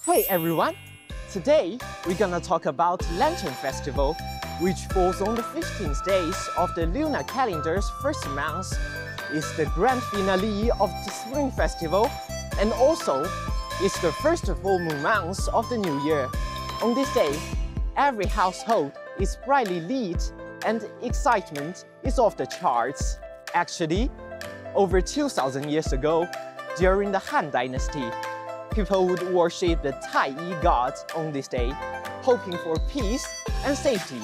Hey everyone! Today we're gonna talk about Lantern Festival, which falls on the 15th days of the lunar calendar's first month. It's the grand finale of the Spring Festival and also it's the first full moon month of the new year. On this day, every household is brightly lit and excitement is off the charts. Actually, over 2,000 years ago, during the Han Dynasty, people would worship the Taiyi gods on this day, hoping for peace and safety.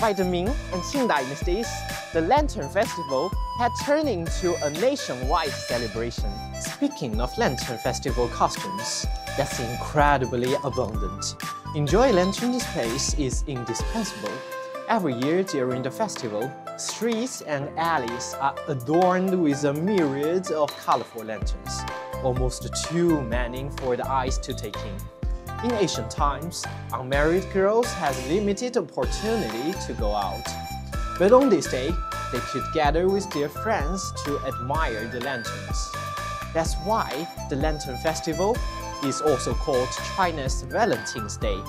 By the Ming and Qing dynasties, the Lantern Festival had turned into a nationwide celebration. Speaking of Lantern Festival costumes, that's incredibly abundant. Enjoying lantern displays is indispensable. Every year during the festival, streets and alleys are adorned with a myriad of colorful lanterns, almost too many for the eyes to take in. In ancient times, unmarried girls had limited opportunity to go out. But on this day, they could gather with their friends to admire the lanterns. That's why the Lantern Festival is also called China's Valentine's Day.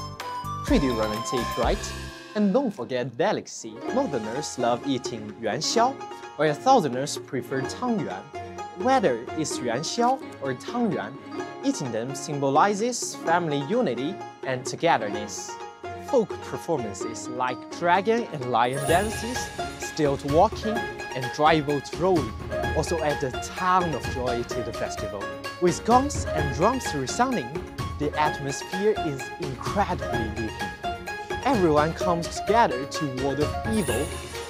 Pretty romantic, right? And don't forget delicacy. Northerners love eating yuanxiao, while Southerners prefer Tangyuan. Whether it's yuanxiao or tangyuan, eating them symbolizes family unity and togetherness. Folk performances like dragon and lion dances, stilt walking, and dry boat rowing also add a ton of joy to the festival. With gongs and drums resounding, the atmosphere is incredibly living. Everyone comes together to ward off evil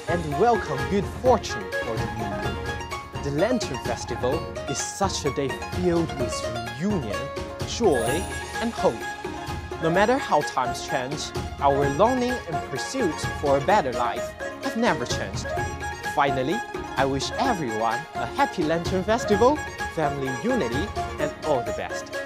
and welcome good fortune for the new year. The Lantern Festival is such a day filled with reunion, joy, and hope. No matter how times change, our longing and pursuit for a better life have never changed. Finally, I wish everyone a happy Lantern Festival, family unity, and all the best.